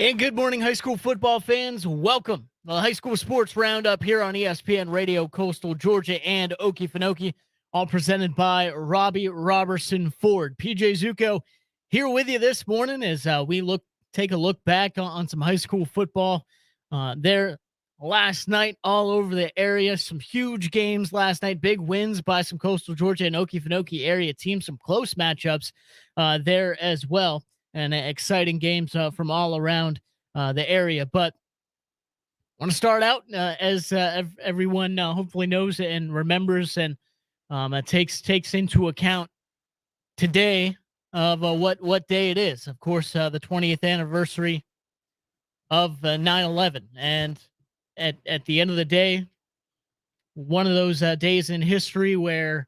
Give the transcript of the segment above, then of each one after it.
And good morning, high school football fans. Welcome to the High School Sports Roundup here on ESPN Radio, Coastal Georgia and Okefenokee, all presented by Robbie Robertson Ford. PJ Zucco here with you this morning as we take a look back on some high school football there last night all over the area. Some huge games last night, big wins by some Coastal Georgia and Okefenokee area teams, some close matchups there as well, and exciting games from all around the area. But I want to start out as everyone hopefully knows and remembers and takes into account today of what day it is. Of course, the 20th anniversary of 9/11, and at the end of the day, one of those days in history where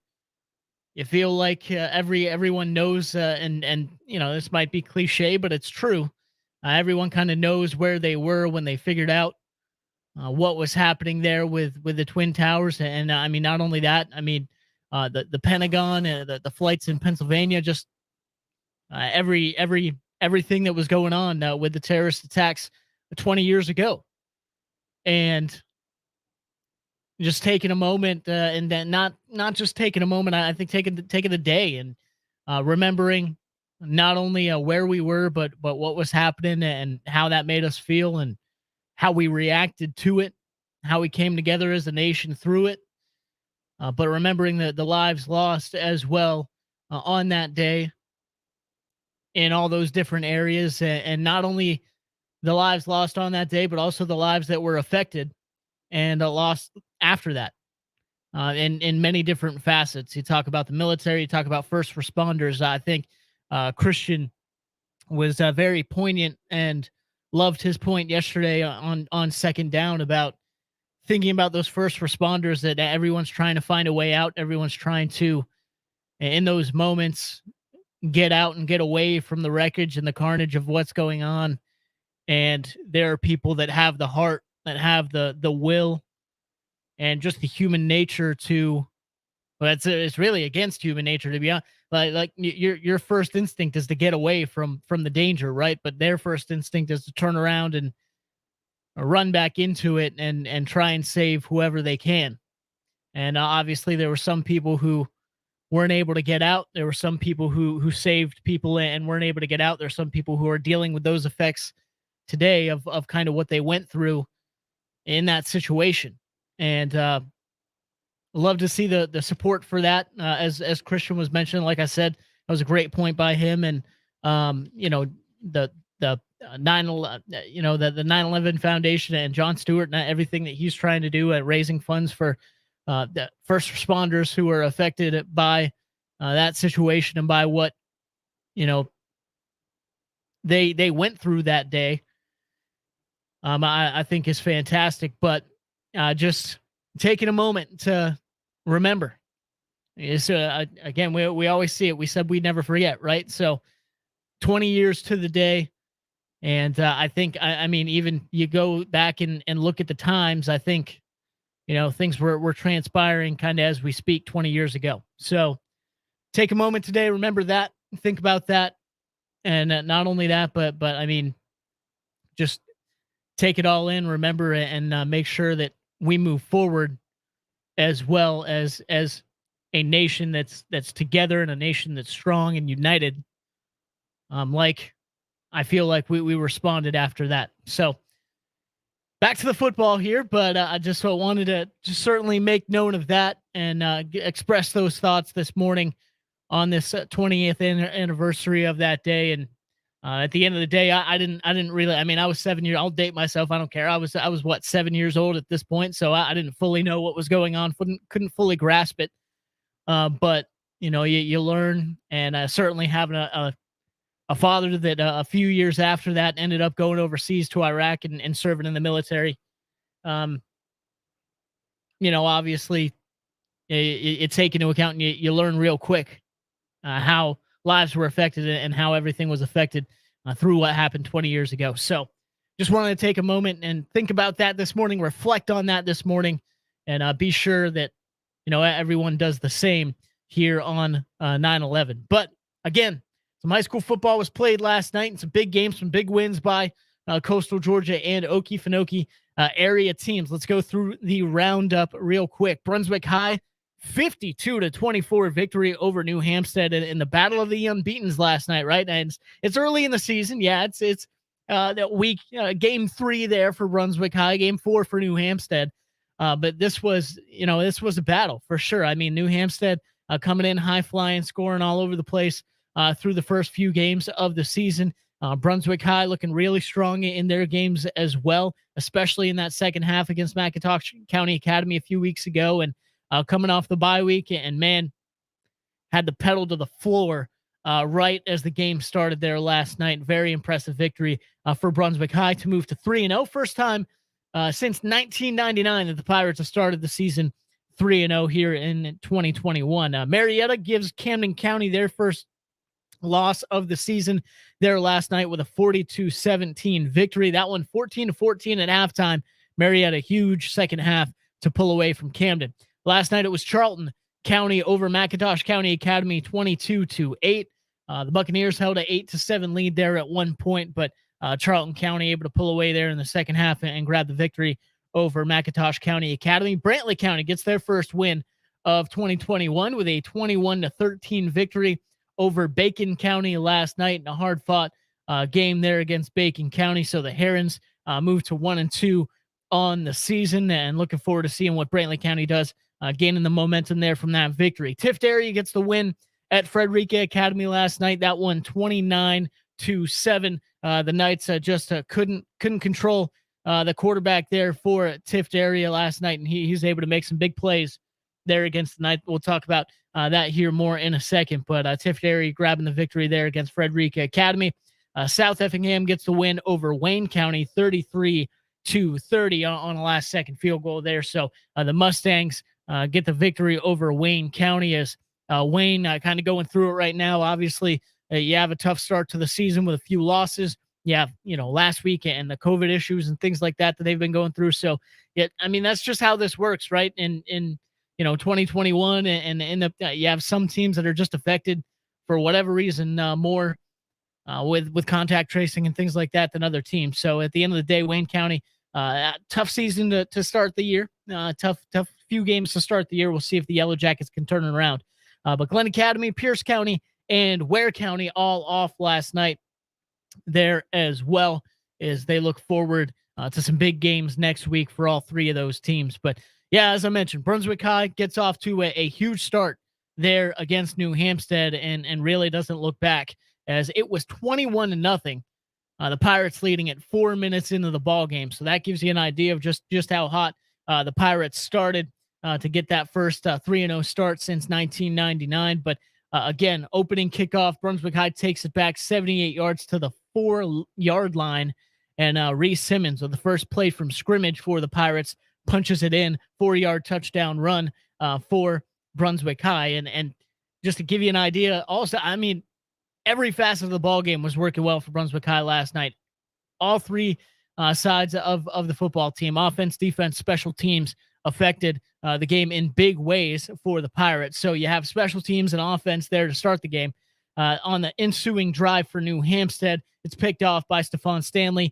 you feel like everyone knows, and you know, this might be cliche, but it's true. Everyone kind of knows where they were when they figured out what was happening there with the Twin Towers, and I mean, not only that, I mean, the Pentagon, the flights in Pennsylvania, just everything that was going on with the terrorist attacks 20 years ago, and just taking a moment, and then not just taking a moment. I think taking the day and remembering not only where we were, but what was happening and how that made us feel and how we reacted to it, how we came together as a nation through it. But remembering the lives lost as well on that day in all those different areas, and not only the lives lost on that day, but also the lives that were affected and lost after that in many different facets. You talk about the military, you talk about first responders. I think Christian was very poignant and loved his point yesterday on second down about thinking about those first responders, that everyone's trying to find a way out. Everyone's trying to, in those moments, get out and get away from the wreckage and the carnage of what's going on. And there are people that have the heart, that have the will, and just the human nature to, well, it's really against human nature, to be honest. Like your first instinct is to get away from the danger, right? But their first instinct is to turn around and run back into it and try and save whoever they can. And obviously there were some people who weren't able to get out. There were some people who saved people and weren't able to get out. There's some people who are dealing with those effects today of kind of what they went through in that situation. And love to see the support for that. As Christian was mentioning, like I said, that was a great point by him. And you know, the 9/11, you know, the 9/11 Foundation and Jon Stewart and everything that he's trying to do at raising funds for the first responders who were affected by that situation and by what, you know, they went through that day. I think is fantastic. But just taking a moment to remember is, again, we always see it. We said we'd never forget, right? So 20 years to the day. And I think, I mean, even you go back and look at the times, I think, you know, things were transpiring kind of as we speak 20 years ago. So take a moment today, remember that, think about that. And not only that, but I mean, just take it all in, remember, and make sure that we move forward as well as a nation that's together and a nation that's strong and united. Like I feel like we responded after that. So back to the football here, but I just wanted to just certainly make note of that and express those thoughts this morning on this 20th anniversary of that day. And at the end of the day, I didn't really, I mean, I was 7 years, I'll date myself. I don't care. I was what, 7 years old at this point. So I didn't fully know what was going on. Couldn't fully grasp it. But you know, you learn, and certainly having a father that a few years after that ended up going overseas to Iraq and serving in the military. You know, obviously it's taken into account, and you learn real quick how lives were affected and how everything was affected through what happened 20 years ago. So just wanted to take a moment and think about that this morning, reflect on that this morning, and be sure that, you know, everyone does the same here on 9/11. But again, some high school football was played last night, and some big games, some big wins by Coastal Georgia and Okefenokee area teams. Let's go through the roundup real quick. Brunswick High, 52-24 victory over New Hampstead in the Battle of the Unbeatens last night, right? And it's early in the season. Yeah, it's that week, game 3 there for Brunswick High, game 4 for New Hampstead. But this was a battle for sure. I mean, New Hampstead coming in high flying, scoring all over the place through the first few games of the season. Brunswick High looking really strong in their games as well, especially in that second half against McIntosh County Academy a few weeks ago, and coming off the bye week, and man, had the pedal to the floor right as the game started there last night. Very impressive victory for Brunswick High to move to 3-0. First time since 1999 that the Pirates have started the season 3-0 here in 2021. Marietta gives Camden County their first loss of the season there last night with a 42-17 victory. That one 14-14 at halftime. Marietta, huge second half to pull away from Camden. Last night it was Charlton County over McIntosh County Academy 22-8. The Buccaneers held an 8-7 lead there at one point, but Charlton County able to pull away there in the second half and grab the victory over McIntosh County Academy. Brantley County gets their first win of 2021 with a 21-13 victory over Bacon County last night in a hard-fought game there against Bacon County. So the Herons move to 1-2 on the season, and looking forward to seeing what Brantley County does, gaining the momentum there from that victory. Tift area gets the win at Frederica Academy last night. That one 29-7. The Knights just couldn't control the quarterback there for Tift area last night, and he's able to make some big plays there against the Knights. We'll talk about that here more in a second, but Tift area grabbing the victory there against Frederica Academy. South Effingham gets the win over Wayne County 33-30 on a last second field goal there. So the Mustangs get the victory over Wayne County, as Wayne kind of going through it right now. Obviously, you have a tough start to the season with a few losses. You have, last week and the COVID issues and things like that they've been going through. So, yeah, I mean, that's just how this works, right? In 2021, and you have some teams that are just affected for whatever reason more with contact tracing and things like that than other teams. So at the end of the day, Wayne County, tough season to start the year. Tough few games to start the year. We'll see if the Yellow Jackets can turn it around. But Glenn Academy, Pierce County, and Ware County all off last night there as well, as they look forward to some big games next week for all three of those teams. But yeah, as I mentioned, Brunswick High gets off to a huge start there against New Hampstead and really doesn't look back, as it was 21-0. The Pirates leading at 4 minutes into the ball game. So that gives you an idea of just how hot the Pirates started to get that first 3-0 start since 1999. But again, opening kickoff, Brunswick High takes it back 78 yards to the 4-yard line. And Reese Simmons, with the first play from scrimmage for the Pirates, punches it in, 4-yard touchdown run for Brunswick High. And just to give you an idea, also, I mean, every facet of the ball game was working well for Brunswick High last night. All three sides of the football team, offense, defense, special teams, affected the game in big ways for the Pirates. So you have special teams and offense there to start the game. On the ensuing drive for New Hampstead, it's picked off by Stephon Stanley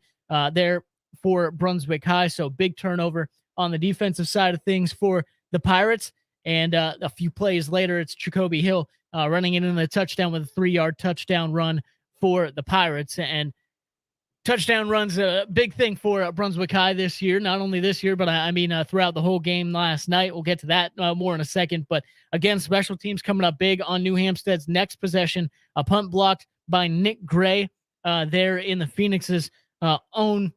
there for Brunswick High. So big turnover on the defensive side of things for the Pirates. And a few plays later, it's Jacoby Hill running in the touchdown with a 3-yard touchdown run for the Pirates. And touchdown runs a big thing for Brunswick High this year. Not only this year, but I mean throughout the whole game last night. We'll get to that more in a second. But again, special teams coming up big on New Hampstead's next possession. A punt blocked by Nick Gray there in the Phoenix's own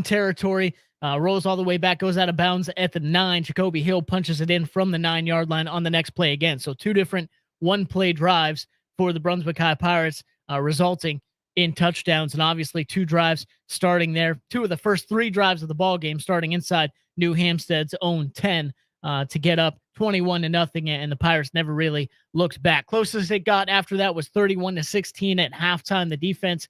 territory. Rolls all the way back, goes out of bounds at the 9. Jacoby Hill punches it in from the 9-yard line on the next play again. So two different one-play drives for the Brunswick High Pirates, resulting in touchdowns, and obviously two drives starting there. Two of the first 3 drives of the ball game starting inside New Hampstead's own 10 to get up 21-0, and the Pirates never really looked back. Closest it got after that was 31-16 at halftime. The defense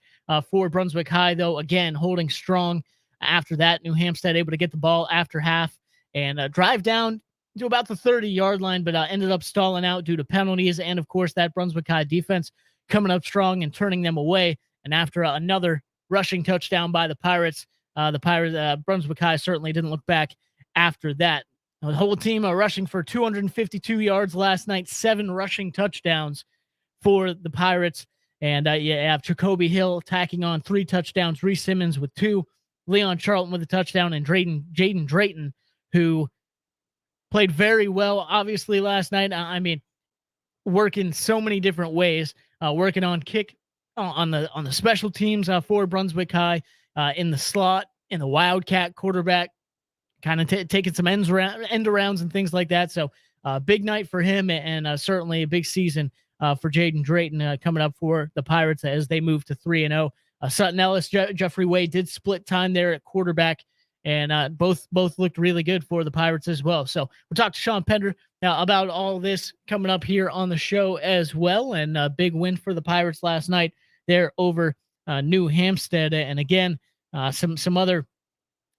for Brunswick High, though, again, holding strong. After that, New Hampstead able to get the ball after half and drive down to about the 30-yard line, but ended up stalling out due to penalties. And, of course, that Brunswick High defense coming up strong and turning them away And after another rushing touchdown by the Pirates, Brunswick High certainly didn't look back after that. The whole team rushing for 252 yards last night, 7 rushing touchdowns for the Pirates. And you have Jacoby Hill tacking on 3 touchdowns, Reese Simmons with 2, Leon Charlton with a touchdown, and Jaden Drayton, who played very well, obviously, last night. I mean, working so many different ways, working on kick on the special teams for Brunswick High, in the slot, in the Wildcat quarterback, kind of taking some end arounds and things like that. So big night for him, and certainly a big season for Jaden Drayton coming up for the Pirates as they move to 3-0. Sutton Ellis, Jeffrey Way did split time there at quarterback, and both looked really good for the Pirates as well. So we'll talk to Sean Pender now about all this coming up here on the show as well, and a big win for the Pirates last night there over New Hampstead. And again, some other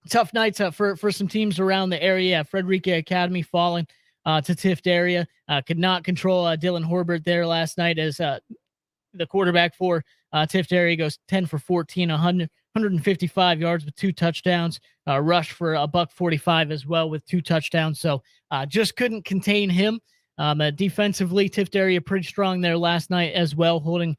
tough nights for some teams around the area. Frederica Academy falling to Tift area. Could not control Dylan Horbert there last night as the quarterback for Tift area goes 10 for 14, 155 yards with 2 touchdowns. Rushed for $145 as well with 2 touchdowns. So just couldn't contain him. Defensively, Tift area pretty strong there last night as well, holding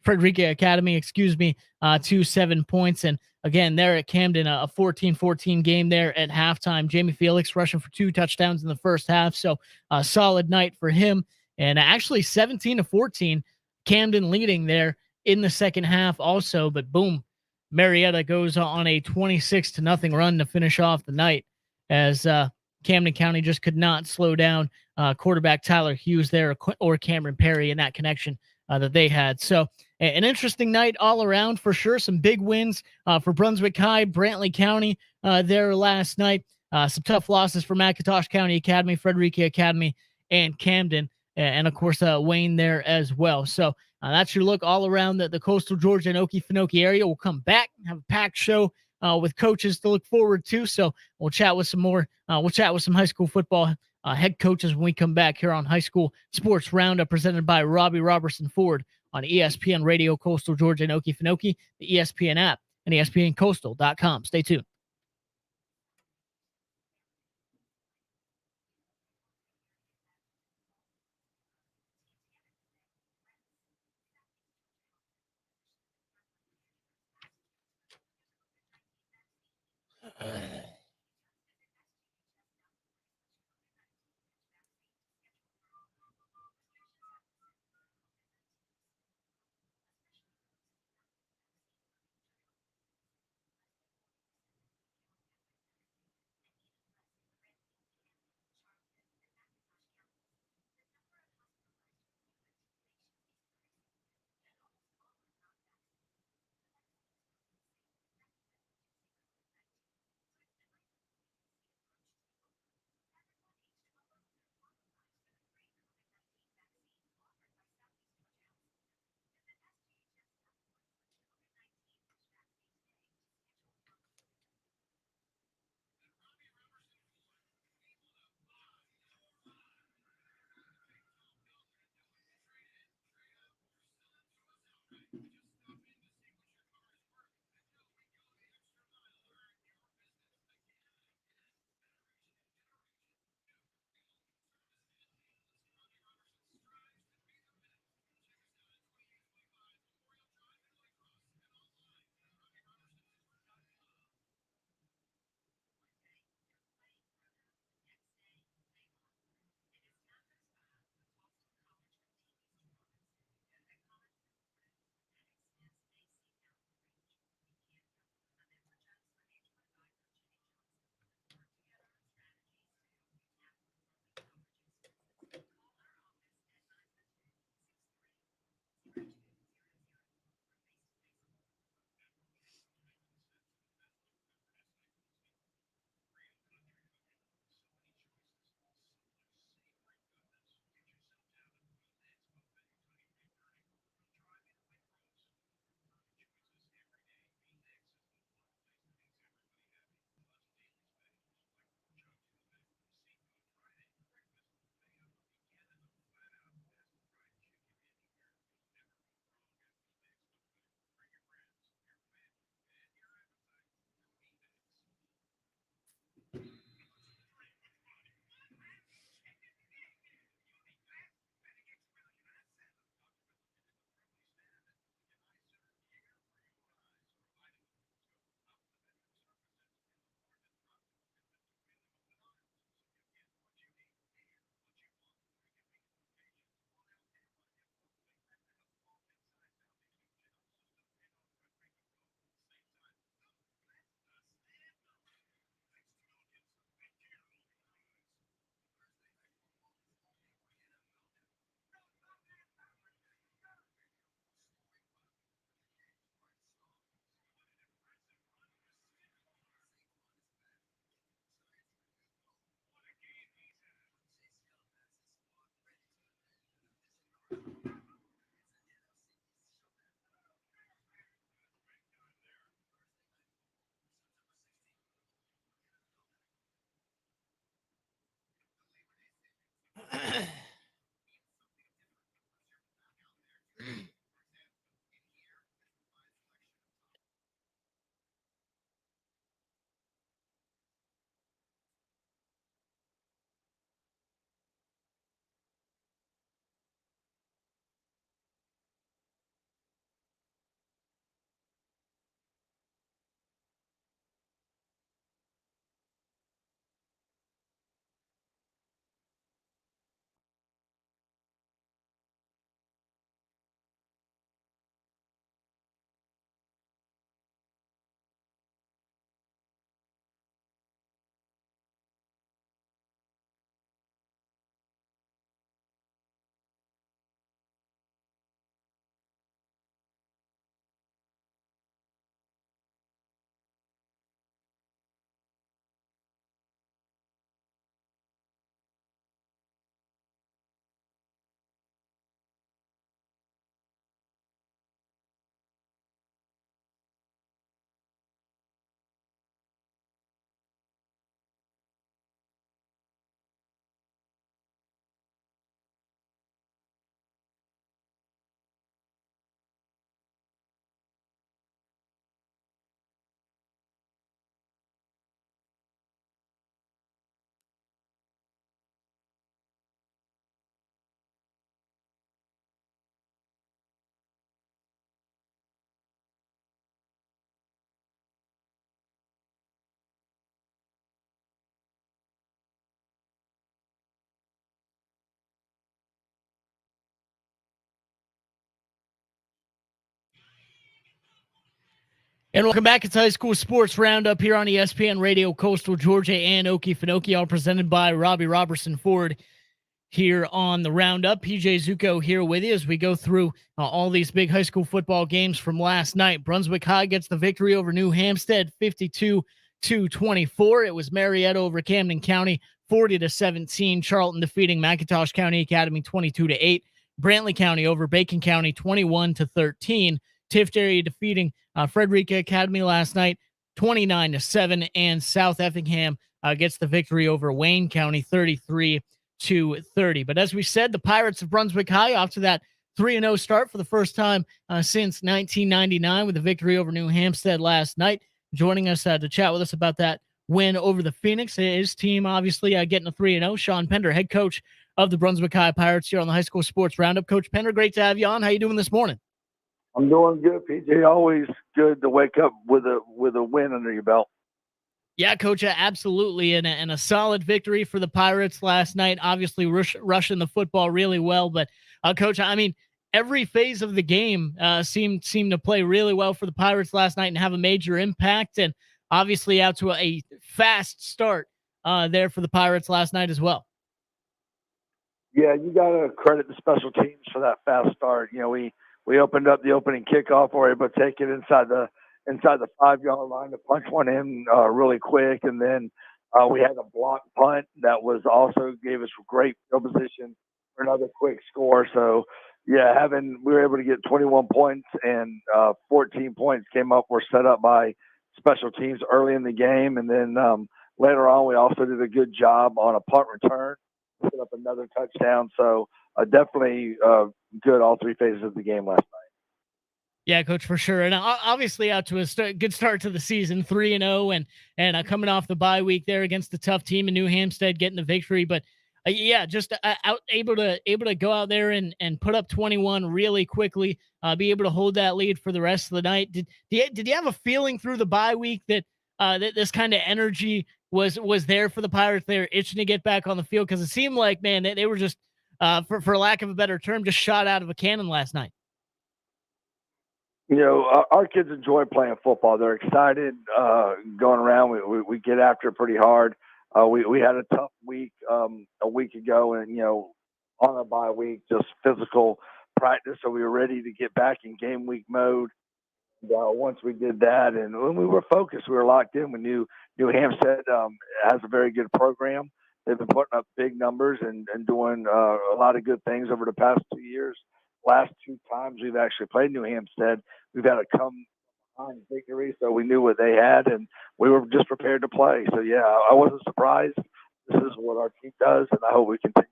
Frederica Academy, to 7 points. And again, there at Camden, a 14-14 game there at halftime. Jamie Felix rushing for 2 touchdowns in the first half. So a solid night for him. And actually 17-14, Camden leading there in the second half also. But boom, Marietta goes on a 26-0 run to finish off the night as Camden County just could not slow down quarterback Tyler Hughes there or Cameron Perry in that connection that they had. So an interesting night all around for sure. Some big wins for Brunswick High, Brantley County there last night. Some tough losses for McIntosh County Academy, Frederica Academy, and Camden, and of course Wayne there as well. So that's your look all around the coastal Georgia and Okefenokee area. We'll come back and have a packed show with coaches to look forward to. So we'll chat with some more. We'll chat with some high school football head coaches when we come back here on High School Sports Roundup, presented by Robbie Robertson Ford on ESPN Radio, Coastal Georgia and Okefenokee, the ESPN app, and ESPNCoastal.com. Stay tuned. And welcome back. It's High School Sports Roundup here on ESPN Radio, Coastal Georgia and Okefenokee, all presented by Robbie Robertson Ford here on the Roundup. PJ Zucco here with you as we go through all these big high school football games from last night. Brunswick High gets the victory over New Hampstead, 52-24. It was Marietta over Camden County, 40-17. Charlton defeating McIntosh County Academy, 22-8. Brantley County over Bacon County, 21-13. Tift area defeating Frederica Academy last night, 29-7, and South Effingham gets the victory over Wayne County, 33-30. But as we said, the Pirates of Brunswick High off to that 3-0 start for the first time since 1999 with a victory over New Hampstead last night. Joining us to chat with us about that win over the Phoenix, his team obviously getting a 3-0. Sean Pender, head coach of the Brunswick High Pirates, here on the High School Sports Roundup. Coach Pender, great to have you on. How you doing this morning? I'm doing good, PJ. Always good to wake up with a win under your belt. Yeah, Coach, absolutely, and a solid victory for the Pirates last night. Obviously, rushing the football really well, but Coach, I mean, every phase of the game seemed to play really well for the Pirates last night and have a major impact, and obviously out to a fast start there for the Pirates last night as well. Yeah, you got to credit the special teams for that fast start. You know, we opened up the opening kickoff, were able to take it inside the 5-yard line to punch one in really quick, and then we had a block punt that was also gave us great field position for another quick score. So yeah, we were able to get 21 points, and 14 points were set up by special teams early in the game, and then later on we also did a good job on a punt return, set up another touchdown. So definitely good all three phases of the game last night. Yeah, Coach, for sure. And obviously out to a good start to the season, 3-0, and coming off the bye week there against the tough team in New Hampstead, getting the victory. But yeah, just able to go out there and put up 21 really quickly, be able to hold that lead for the rest of the night. Did you have a feeling through the bye week that that this kind of energy was there for the Pirates? They were itching to get back on the field, because it seemed like, man, they were just, for lack of a better term, just shot out of a cannon last night. You know, our kids enjoy playing football. They're excited going around. We get after it pretty hard. We had a tough week a week ago, and, you know, on a bye week, just physical practice. So we were ready to get back in game week mode. Once we did that, and when we were focused, we were locked in. We knew New Hampstead has a very good program. They've been putting up big numbers and doing a lot of good things over the past 2 years. Last two times we've actually played New Hampstead, we've had a come behind victory, so we knew what they had, and we were just prepared to play. So yeah, I wasn't surprised. This is what our team does, and I hope we continue.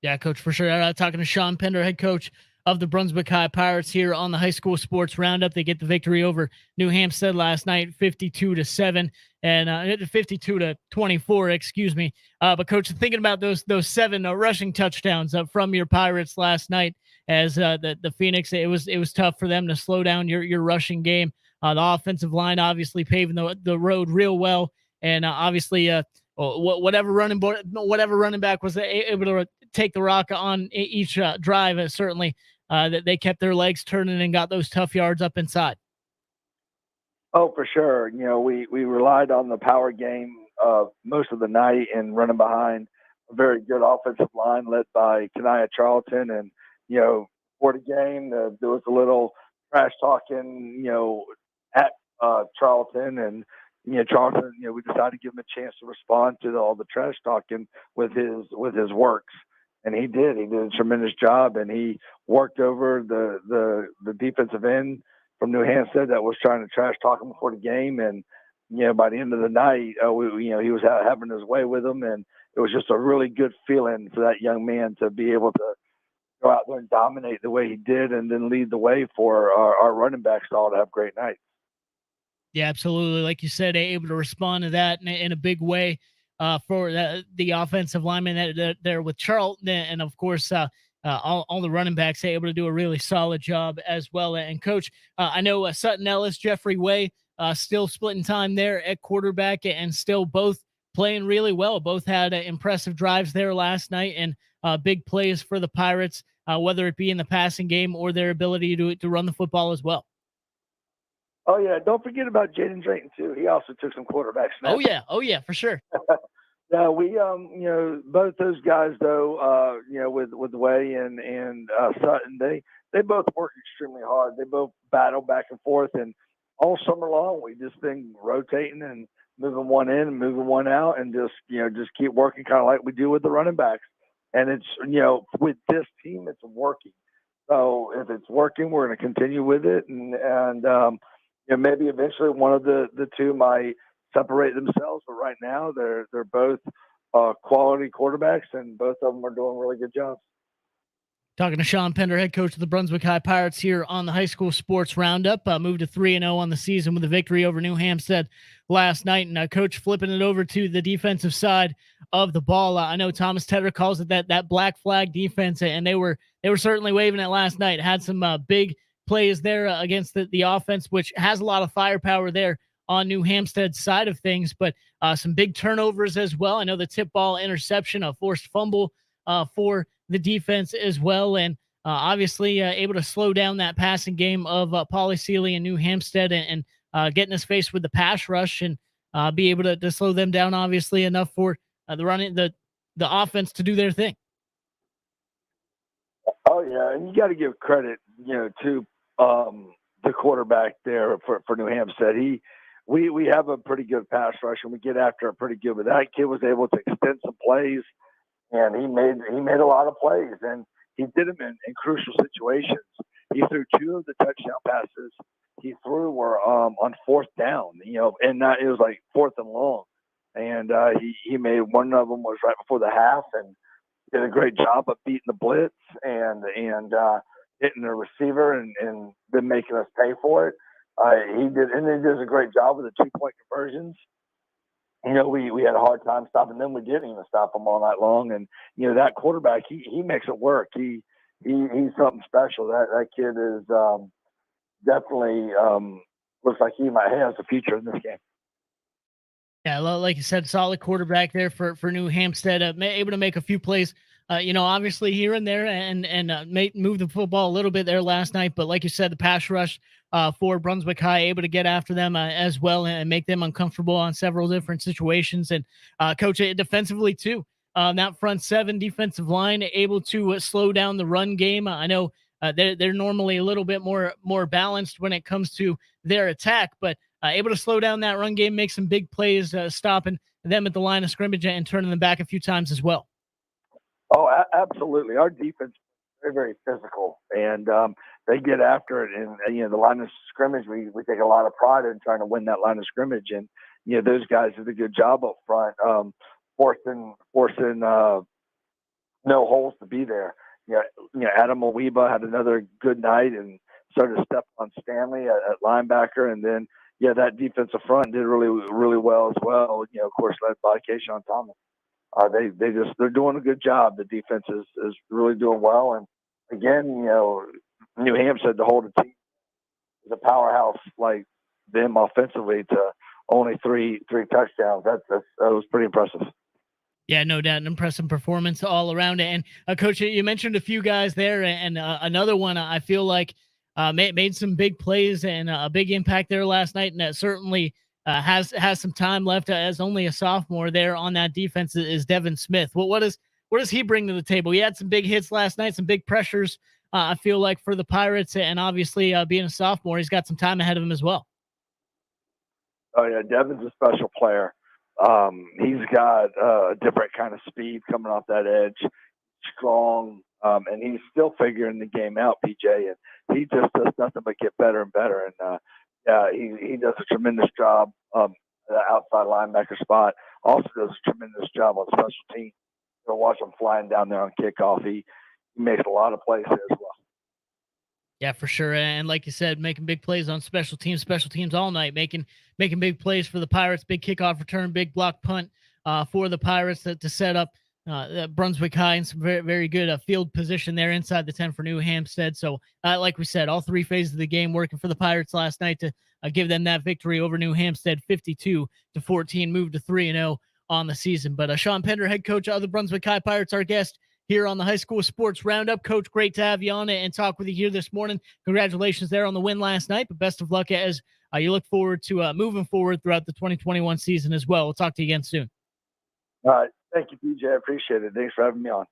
Yeah, Coach, for sure. Talking to Sean Pender, head coach of the Brunswick High Pirates, here on the High School Sports Roundup. They get the victory over New Hampstead last night, 52-7, and 52-24, excuse me. But Coach, thinking about those 7 rushing touchdowns from your Pirates last night, as the Phoenix, it was tough for them to slow down your rushing game. The offensive line obviously paving the road real well, and obviously whatever running back was able to take the rock on each drive, certainly that they kept their legs turning and got those tough yards up inside. Oh, for sure. You know, we relied on the power game most of the night and running behind a very good offensive line led by Kanaya Charlton. And, you know, for the game, there was a little trash talking, you know, at Charlton. And, you know, Charlton, you know, we decided to give him a chance to respond to all the trash talking with his works. And he did. He did a tremendous job, and he worked over the defensive end from New Hampstead that was trying to trash talk him before the game. And, you know, by the end of the night, you know, he was having his way with them, and it was just a really good feeling for that young man to be able to go out there and dominate the way he did, and then lead the way for our running backs all to have great nights. Yeah, absolutely. Like you said, able to respond to that in a big way. For the offensive linemen that there with Charlton, and of course all the running backs able to do a really solid job as well. And Coach, I know Sutton Ellis, Jeffrey Way, still splitting time there at quarterback, and still both playing really well. Both had impressive drives there last night, and big plays for the Pirates, whether it be in the passing game or their ability to run the football as well. Oh yeah, don't forget about Jaden Drayton too. He also took some quarterback snaps. Oh yeah, for sure. Yeah, we both those guys though, with Way and Sutton, they both work extremely hard. They both battle back and forth, and all summer long we just been rotating and moving one in and moving one out, and just keep working kind of like we do with the running backs. And it's with this team, it's working. So if it's working, we're going to continue with it, and maybe eventually one of the two might separate themselves. But right now, they're both quality quarterbacks, and both of them are doing really good jobs. Talking to Sean Pender, head coach of the Brunswick High Pirates here on the High School Sports Roundup. Moved to 3-0 on the season with a victory over New Hampstead last night. And coach flipping it over to the defensive side of the ball. I know Thomas Tedder calls it that black flag defense, and they were certainly waving it last night. Had some big plays there against the offense, which has a lot of firepower there on New Hampstead's side of things, but some big turnovers as well. I know the tip ball interception, a forced fumble for the defense as well, and obviously able to slow down that passing game of Pauly Seeley and New Hampstead, and getting us faced with the pass rush, and be able to slow them down obviously enough for the offense to do their thing. Oh yeah, and you got to give credit, to the quarterback there for New Hampstead. We have a pretty good pass rush, and we get after it pretty good. But that kid was able to extend some plays, and he made a lot of plays, and he did them in crucial situations. He threw 2 of the touchdown passes he threw were on 4th down, and it was like 4th and long, and he made one of them was right before the half, and did a great job of beating the blitz and hitting the receiver and then making us pay for it. He does a great job with the 2-point conversions. We had a hard time stopping them. We didn't even stop them all night long. And that quarterback, he makes it work. He's something special. That kid is definitely looks like he might have a future in this game. Yeah, like you said, solid quarterback there for New Hampstead, able to make a few plays, obviously here and there, and move the football a little bit there last night. But like you said, the pass rush for Brunswick High, able to get after them as well and make them uncomfortable on several different situations. And coach, defensively too, that front 7 defensive line able to slow down the run game. I know they're normally a little bit more balanced when it comes to their attack, but able to slow down that run game, make some big plays, stopping them at the line of scrimmage and turning them back a few times as well. Oh, absolutely. Our defense is very, very physical, and they get after it. And, the line of scrimmage, we take a lot of pride in trying to win that line of scrimmage. And, those guys did a good job up front, forcing no holes to be there. Adam Awiba had another good night and started to step on Stanley at linebacker, and then that defensive front did really, really well as well. Of course, led by Kayshawn Thomas. They're doing a good job. The defense is really doing well. And again, New Hampshire to hold a team is a powerhouse like them offensively to only three touchdowns. That was pretty impressive. Yeah, no doubt. An impressive performance all around it. And Coach, you mentioned a few guys there, and another one I feel like made some big plays and a big impact there last night, and that certainly has some time left as only a sophomore there on that defense is Devin Smith. What does he bring to the table? He had some big hits last night, some big pressures. I feel like for the Pirates, and obviously being a sophomore, he's got some time ahead of him as well. Oh yeah, Devin's a special player. He's got a different kind of speed coming off that edge, strong, and he's still figuring the game out, PJ. And he just does nothing but get better and better. And he does a tremendous job the outside linebacker spot. Also does a tremendous job on special teams. You'll watch him flying down there on kickoff. He makes a lot of plays there as well. Yeah, for sure. And like you said, making big plays on special teams all night, making big plays for the Pirates, big kickoff return, big block punt for the Pirates to set up Brunswick High in some very, very good field position there inside the 10 for New Hampstead. So like we said, all 3 phases of the game working for the Pirates last night to give them that victory over New Hampstead, 52-14, moved to 3-0 on the season. But Sean Pender, head coach of the Brunswick High Pirates, our guest here on the High School Sports Roundup. Coach, great to have you on and talk with you here this morning. Congratulations there on the win last night, but best of luck as you look forward to moving forward throughout the 2021 season as well. We'll talk to you again soon. All right. Thank you, PJ. I appreciate it. Thanks for having me on.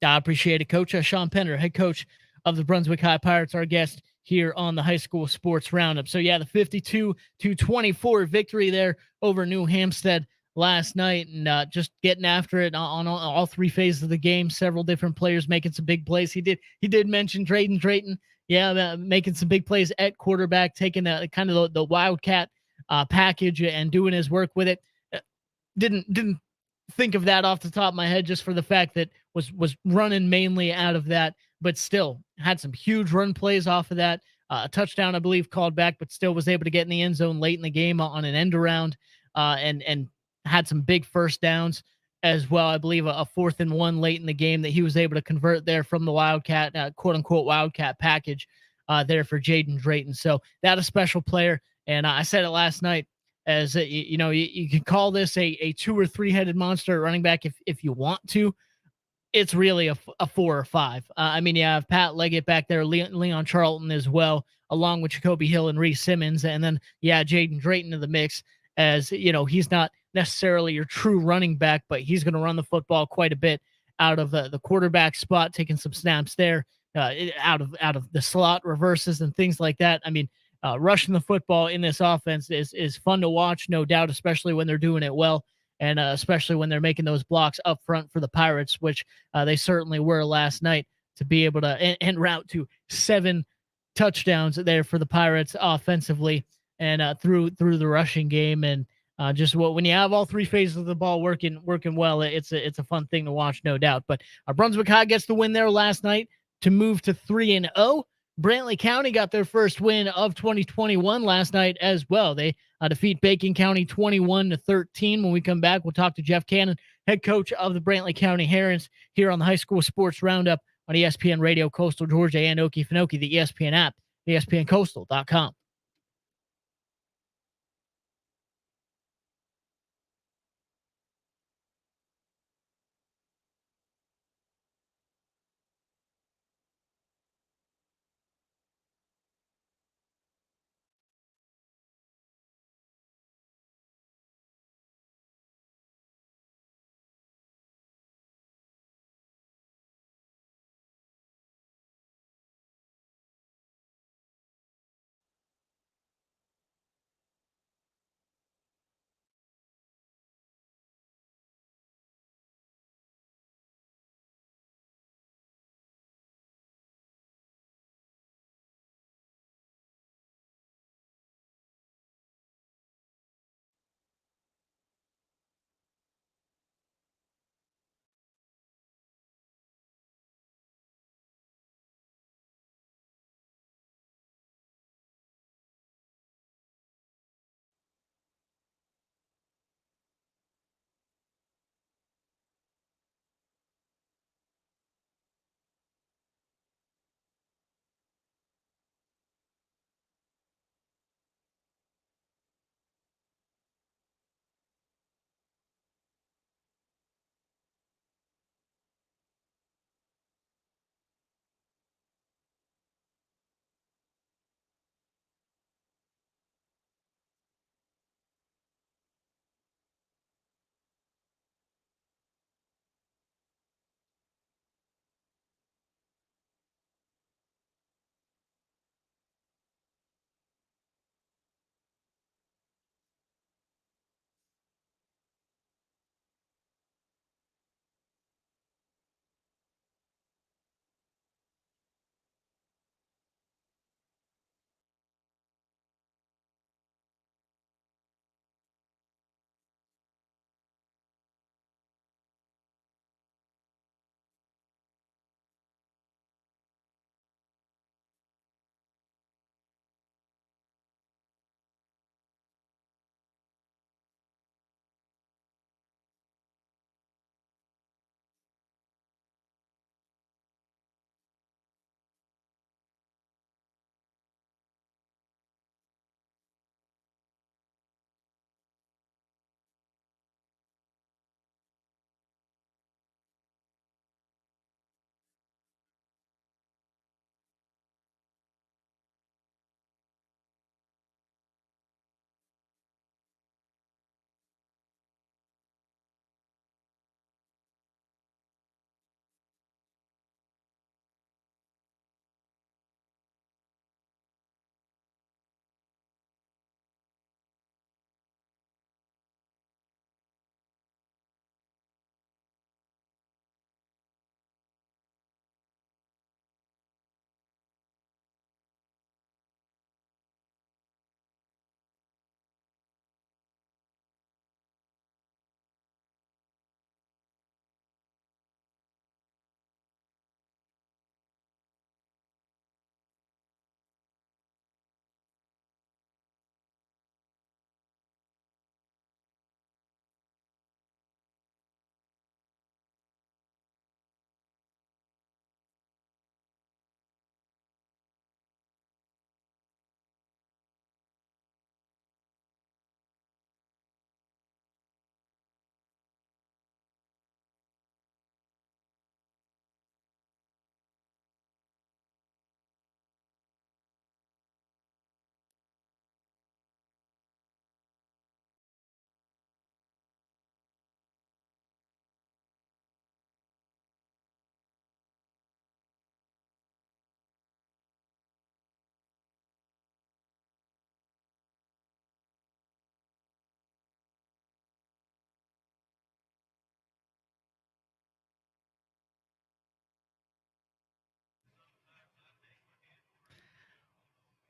I appreciate it, Coach. Sean Pender, head coach of the Brunswick High Pirates, our guest here on the High School Sports Roundup. So, yeah, the 52-24 victory there over New Hampstead last night, and just getting after it on all three phases of the game. Several different players making some big plays. He did mention Drayton. Yeah, making some big plays at quarterback, taking kind of the Wildcat package and doing his work with it. Didn't think of that off the top of my head, just for the fact that was running mainly out of that, but still had some huge run plays off of that. A touchdown, I believe, called back, but still was able to get in the end zone late in the game on an end around, and had some big first downs as well. I believe a 4th and 1 late in the game that he was able to convert there from the Wildcat, quote unquote Wildcat package there for Jaden Drayton. So that a special player. And I said it last night, as you can call this a 2 or 3 headed monster at running back if you want to. It's really a 4 or 5. I mean, you have Pat Leggett back there, Leon Charlton as well, along with Jacoby Hill and Reese Simmons. And then, Jaden Drayton in the mix, as, he's not necessarily your true running back, but he's going to run the football quite a bit out of the quarterback spot, taking some snaps there, out of the slot reverses and things like that. I mean, rushing the football in this offense is fun to watch, no doubt, especially when they're doing it well. And especially when they're making those blocks up front for the Pirates, which they certainly were last night, to be able to en route to 7 touchdowns there for the Pirates offensively and through the rushing game. And just when you have all 3 phases of the ball working well, it's a fun thing to watch, no doubt. But Brunswick High gets the win there last night to move to 3-0. Brantley County got their first win of 2021 last night as well. They defeat Bacon County 21-13. When we come back, we'll talk to Jeff Cannon, head coach of the Brantley County Herons, here on the High School Sports Roundup on ESPN Radio, Coastal Georgia, and Okefenokee, the ESPN app, ESPNCoastal.com.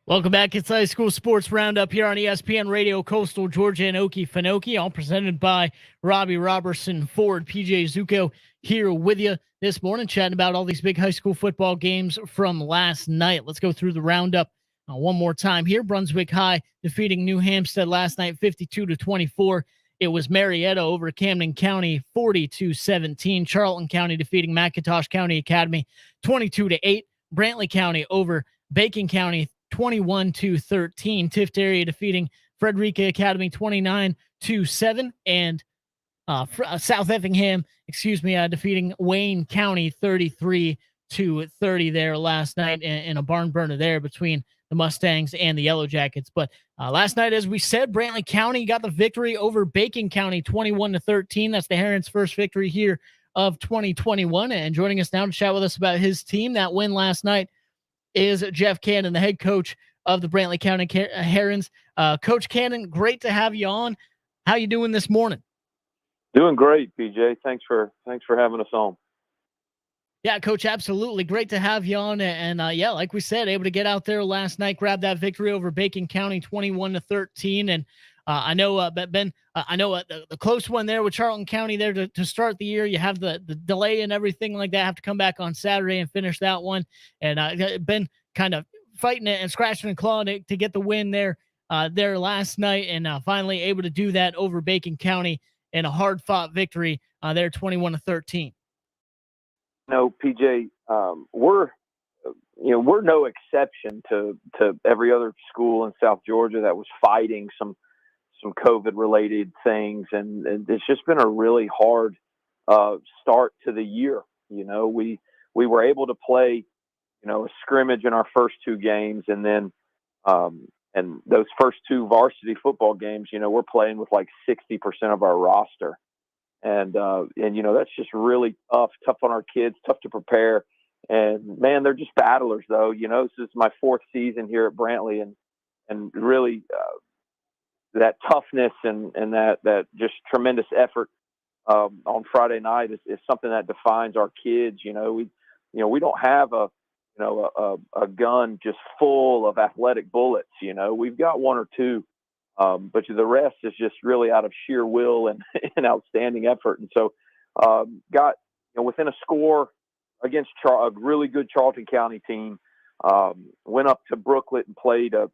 Welcome back. It's High School Sports Roundup here on ESPN Radio, Coastal Georgia and Okefenokee, all presented by Robbie Robertson Ford. PJ Zucco here with you this morning, chatting about all these big high school football games from last night. Let's go through the roundup one more time here. Brunswick High defeating New Hampstead last night, 52-24. It was Marietta over Camden County, 40-17. Charlton County defeating McIntosh County Academy, 22-8. Brantley County over Bacon County, 21-13. Tift area defeating Frederica Academy 29-7, and South Effingham, defeating Wayne County 33-30 there last night in a barn burner there between the Mustangs and the Yellow Jackets. But last night, as we said, Brantley County got the victory over Bacon County 21-13. That's the Herons' first victory here of 2021. And joining us now to chat with us about his team, that win last night, is Jeff Cannon, the head coach of the Brantley County Herons. Coach Cannon, great to have you on. How you doing this morning? Doing great, PJ. Thanks for having us on. Yeah, Coach, absolutely. Great to have you on. And like we said, able to get out there last night, grab that victory over Bacon County 21-13. And I know, Ben, the close one there with Charlton County there to start the year. You have the delay and everything like that. Have to come back on Saturday and finish that one. And Ben kind of fighting it and scratching and clawing it to get the win there last night, and finally able to do that over Bacon County in a hard-fought victory there, 21-13. No, PJ, we're no exception to every other school in South Georgia that was fighting some COVID-related things, and it's just been a really hard start to the year. We were able to play, a scrimmage in our first two games, and then and those first two varsity football games, we're playing with like 60% of our roster, and that's just really tough on our kids, tough to prepare. And man, they're just battlers, though. This is my fourth season here at Brantley, and really. That toughness and that just tremendous effort on Friday night is something that defines our kids. We don't have a gun just full of athletic bullets. We've got one or two, but the rest is just really out of sheer will and outstanding effort. And so got within a score against a really good Charlton County team. Went up to Brooklet and played a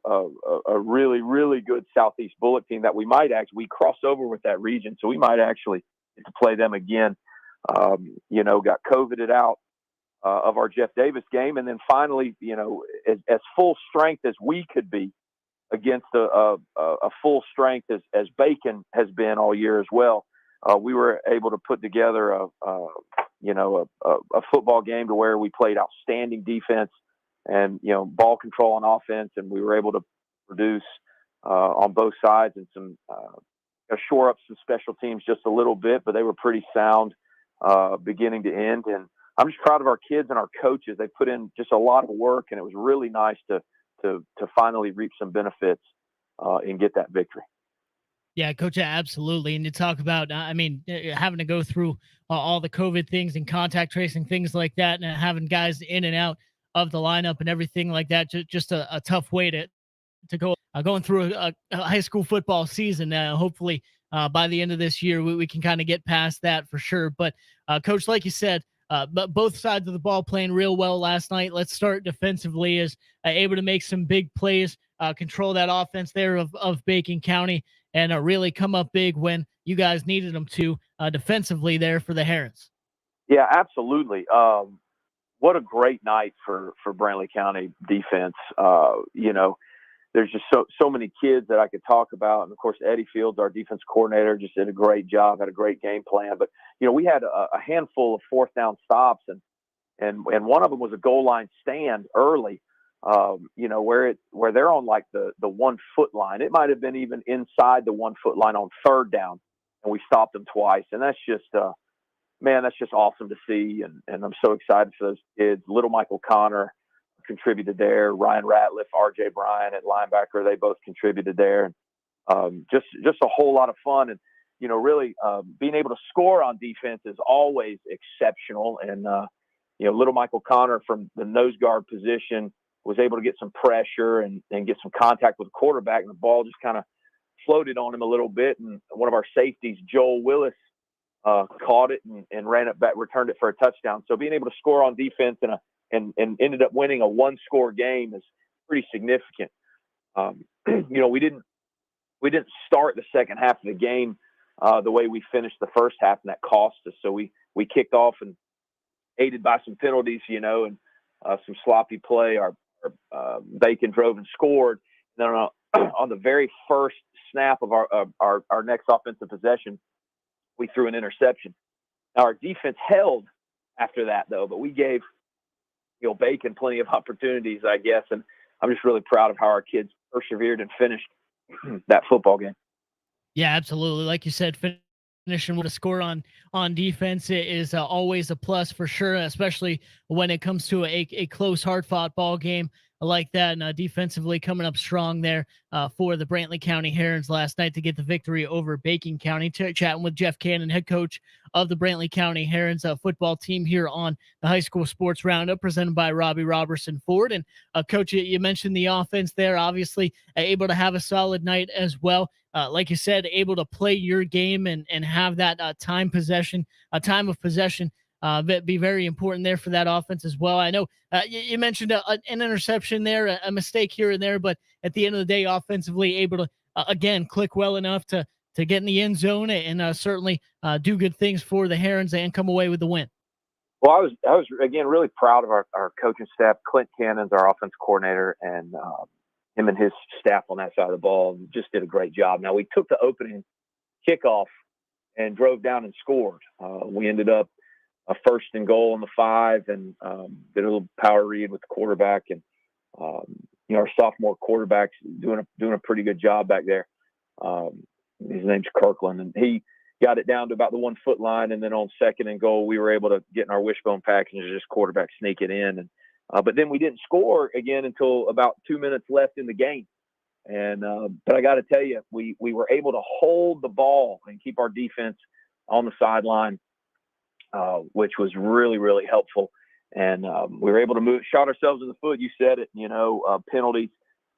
really, really good Southeast Bullet team that we cross over with that region. So we might actually get to play them again. Got COVIDed out of our Jeff Davis game. And then finally, as full strength as we could be against a full strength as Bacon has been all year as well. We were able to put together a football game to where we played outstanding defense and ball control on offense, and we were able to produce on both sides and some shore up some special teams just a little bit, but they were pretty sound beginning to end. And I'm just proud of our kids and our coaches. They put in just a lot of work, and it was really nice to finally reap some benefits and get that victory. Yeah, Coach, absolutely. And you talk about, having to go through all the COVID things and contact tracing, things like that, and having guys in and out of the lineup and everything like that. Just a tough way to go going through a high school football season. Hopefully by the end of this year, we can kind of get past that for sure. But Coach, like you said, but both sides of the ball playing real well last night. Let's start defensively, as able to make some big plays, control that offense there of Bacon County, and really come up big when you guys needed them to defensively there for the Herons. Yeah, absolutely. What a great night for Brantley County defense. There's just so many kids that I could talk about. And of course, Eddie Fields, our defense coordinator, just did a great job, had a great game plan. But, we had a handful of fourth down stops, and one of them was a goal line stand early, where they're on like the 1 foot line. It might have been even inside the 1 foot line on third down, and we stopped them twice. And that's just, that's just awesome to see. And I'm so excited for those kids. Little Michael Connor contributed there. Ryan Ratliff, RJ Bryan at linebacker, they both contributed there. Just a whole lot of fun. And, really being able to score on defense is always exceptional. And, little Michael Connor from the nose guard position was able to get some pressure and get some contact with the quarterback, and the ball just kind of floated on him a little bit. And one of our safeties, Joel Willis, caught it and ran it back, returned it for a touchdown. So being able to score on defense and ended up winning a 1-score game is pretty significant. We didn't start the second half of the game the way we finished the first half, and that cost us. So we kicked off and aided by some penalties, and some sloppy play. Our Bacon drove and scored. And then on the very first snap of our next offensive possession, we threw an interception. Now our defense held after that, though, but we gave Bacon plenty of opportunities, I guess, and I'm just really proud of how our kids persevered and finished that football game. Yeah, absolutely. Like you said, finishing with a score on defense is always a plus for sure, especially when it comes to a close, hard-fought ball game like that. And defensively coming up strong there for the Brantley County Herons last night to get the victory over Bacon County. Chatting with Jeff Cannon, head coach of the Brantley County Herons football team here on the High School Sports Roundup presented by Robbie Robertson Ford. And Coach, you mentioned the offense there, obviously able to have a solid night as well. Like you said, able to play your game and have that time of possession be very important there for that offense as well. I know you mentioned an interception there, a mistake here and there, but at the end of the day, offensively able to, again, click well enough to get in the end zone and certainly do good things for the Herons and come away with the win. Well, I was again, really proud of our coaching staff. Clint Cannon's our offense coordinator, and him and his staff on that side of the ball just did a great job. Now, we took the opening kickoff and drove down and scored. We ended up a 1st and goal on the 5 and did a little power read with the quarterback. And, our sophomore quarterback's doing a pretty good job back there. His name's Kirkland, and he got it down to about the 1-foot line. And then on 2nd and goal, we were able to get in our wishbone package and just quarterback sneak it in. And, but then we didn't score again until about 2 minutes left in the game. And but I got to tell you, we were able to hold the ball and keep our defense on the sideline, which was really, really helpful. And we were able to shot ourselves in the foot. You said it, penalties,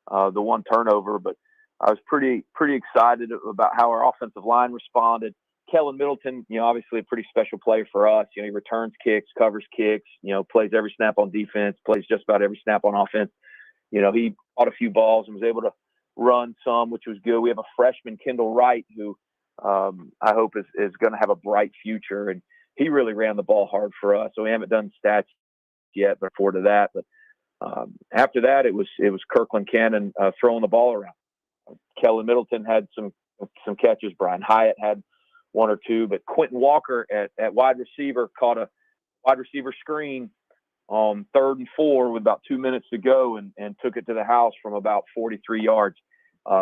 the one turnover. But I was pretty excited about how our offensive line responded. Kellen Middleton, obviously a pretty special player for us. He returns kicks, covers kicks, plays every snap on defense, plays just about every snap on offense. He caught a few balls and was able to run some, which was good. We have a freshman, Kendall Wright, who I hope is going to have a bright future. And he really ran the ball hard for us. So we haven't done stats yet before to that. But after that, it was Kirkland Cannon throwing the ball around. Kellen Middleton had some catches. Brian Hyatt had 1 or 2, but Quentin Walker at wide receiver caught a wide receiver screen on 3rd and 4 with about 2 minutes to go and took it to the house from about 43 yards,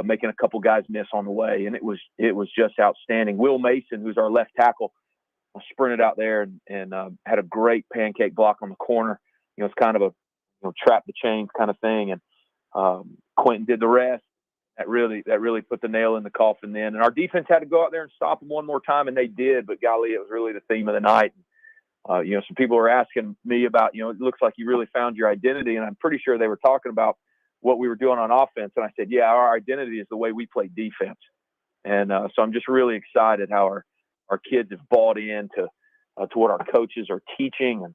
making a couple guys miss on the way. And it was just outstanding. Will Mason, who's our left tackle, sprinted out there and had a great pancake block on the corner. It's kind of a trap the chains kind of thing. And Quentin did the rest. That really put the nail in the coffin then. And our defense had to go out there and stop them one more time, and they did. But golly, it was really the theme of the night. Some people were asking me about, it looks like you really found your identity. And I'm pretty sure they were talking about what we were doing on offense. And I said, yeah, our identity is the way we play defense. And so I'm just really excited how our kids have bought into to what our coaches are teaching and,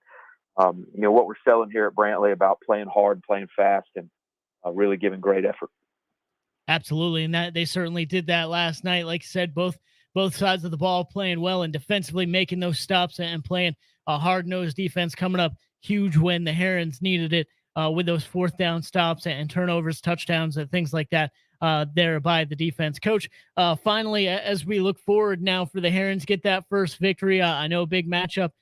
what we're selling here at Brantley about playing hard, playing fast, and really giving great effort. Absolutely. And that they certainly did that last night. Like I said, both sides of the ball playing well and defensively making those stops and playing a hard-nosed defense coming up. Huge win. The Herons needed it with those 4th down stops and turnovers, touchdowns, and things like that there by the defense. Coach, finally, as we look forward now for the Herons, get that first victory. I know big matchups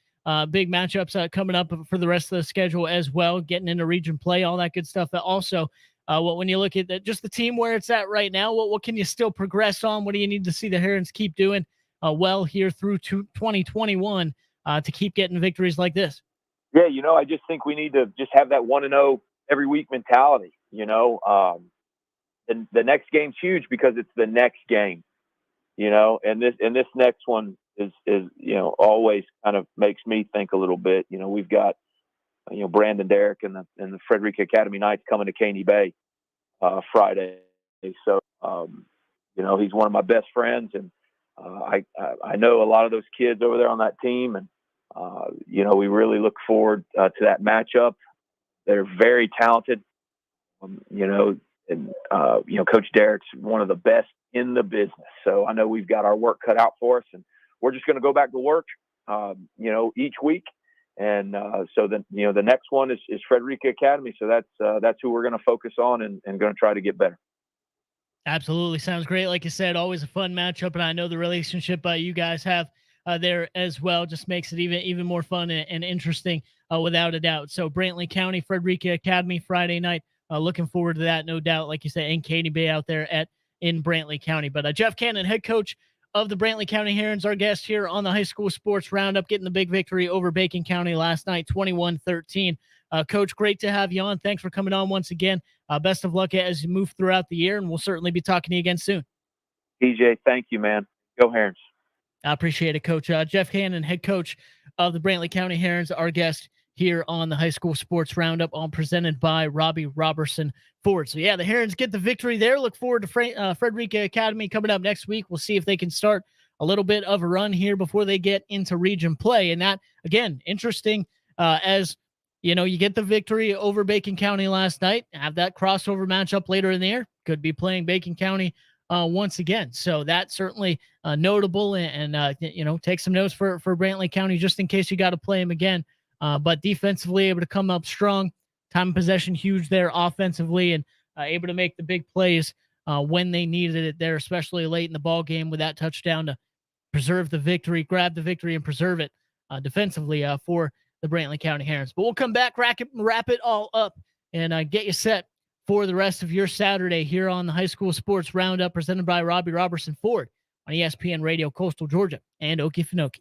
coming up for the rest of the schedule as well, getting into region play, all that good stuff. But also, when you look at just the team where it's at right now, what can you still progress on? What do you need to see the Herons keep doing well here through 2021 to keep getting victories like this? Yeah, I just think we need to just have that 1-0 every week mentality. The next game's huge because it's the next game. And this next one is always kind of makes me think a little bit. We've got Brandon Derrick and the Frederica Academy Knights coming to Caney Bay Friday. So, he's one of my best friends, and I know a lot of those kids over there on that team, and we really look forward to that matchup. They're very talented, and Coach Derrick's one of the best in the business. So I know we've got our work cut out for us, and we're just going to go back to work, each week. And so then, the next one is Frederica Academy. So that's who we're going to focus on and going to try to get better. Absolutely. Sounds great. Like you said, always a fun matchup. And I know the relationship you guys have there as well just makes it even more fun and interesting without a doubt. So Brantley County, Frederica Academy, Friday night. Looking forward to that, no doubt. Like you said, in Caney Bay out there in Brantley County. But Jeff Cannon, head coach of the Brantley County Herons, our guest here on the High School Sports Roundup, getting the big victory over Bacon County last night, 21-13. Coach, great to have you on. Thanks for coming on once again. Best of luck as you move throughout the year, and we'll certainly be talking to you again soon. PJ, thank you, man. Go Herons. I appreciate it, Coach. Jeff Cannon, head coach of the Brantley County Herons, our guest here on the High School Sports Roundup, all presented by Robbie Robertson Ford. So, yeah, the Herons get the victory there. Look forward to Frederica Academy coming up next week. We'll see if they can start a little bit of a run here before they get into region play. And that, again, interesting as you get the victory over Bacon County last night, have that crossover matchup later in the year. Could be playing Bacon County once again. So that's certainly notable and take some notes for Brantley County just in case you got to play them again. But defensively able to come up strong, time of possession huge there offensively, and able to make the big plays when they needed it there, especially late in the ball game with that touchdown to preserve the victory, grab the victory, and preserve it defensively for the Brantley County Herons. But we'll come back, wrap it all up, and get you set for the rest of your Saturday here on the High School Sports Roundup presented by Robbie Robertson Ford on ESPN Radio, Coastal Georgia, and Okefenokee.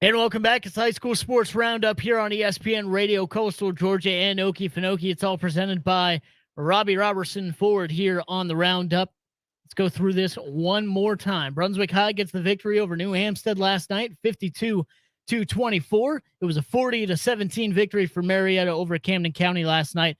And welcome back. It's High School Sports Roundup here on ESPN Radio, Coastal Georgia and Okefenokee. It's all presented by Robbie Robertson Ford here on the Roundup. Let's go through this one more time. Brunswick High gets the victory over New Hampstead last night, 52-24. It was a 40-17 victory for Marietta over Camden County last night,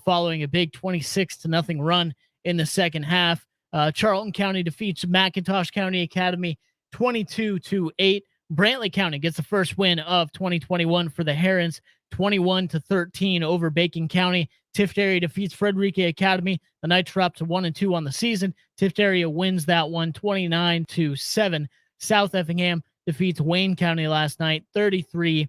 following a big 26-0 run in the second half. Charlton County defeats McIntosh County Academy 22-8. Brantley County gets the first win of 2021 for the Herons, 21-13 over Bacon County. Tift Area defeats Frederica Academy. The Knights drop to 1-2 on the season. Tift Area wins that one 29-7. South Effingham defeats Wayne County last night 33-30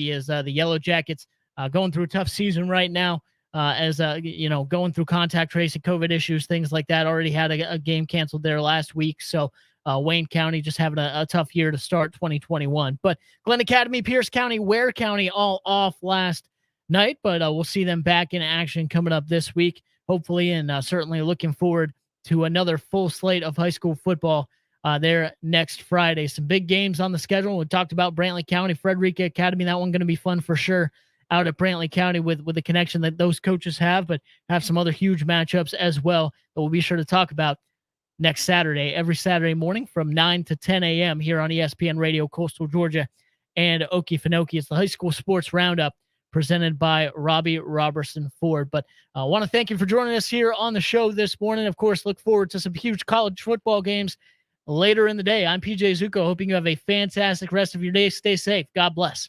as the Yellow Jackets going through a tough season right now. As going through contact tracing, COVID issues, things like that. Already had a game canceled there last week. So Wayne County just having a tough year to start 2021. But Glen Academy, Pierce County, Ware County all off last night, but we'll see them back in action coming up this week, hopefully, and certainly looking forward to another full slate of high school football there next Friday. Some big games on the schedule. We talked about Brantley County, Frederica Academy. That one going to be fun for sure out at Brantley County with the connection that those coaches have, but have some other huge matchups as well that we'll be sure to talk about next Saturday, every Saturday morning from 9 to 10 a.m. here on ESPN Radio, Coastal Georgia and Okefenokee. It's the High School Sports Roundup presented by Robbie Robertson Ford. But I want to thank you for joining us here on the show this morning. Of course, look forward to some huge college football games later in the day. I'm PJ Zucco, hoping you have a fantastic rest of your day. Stay safe. God bless.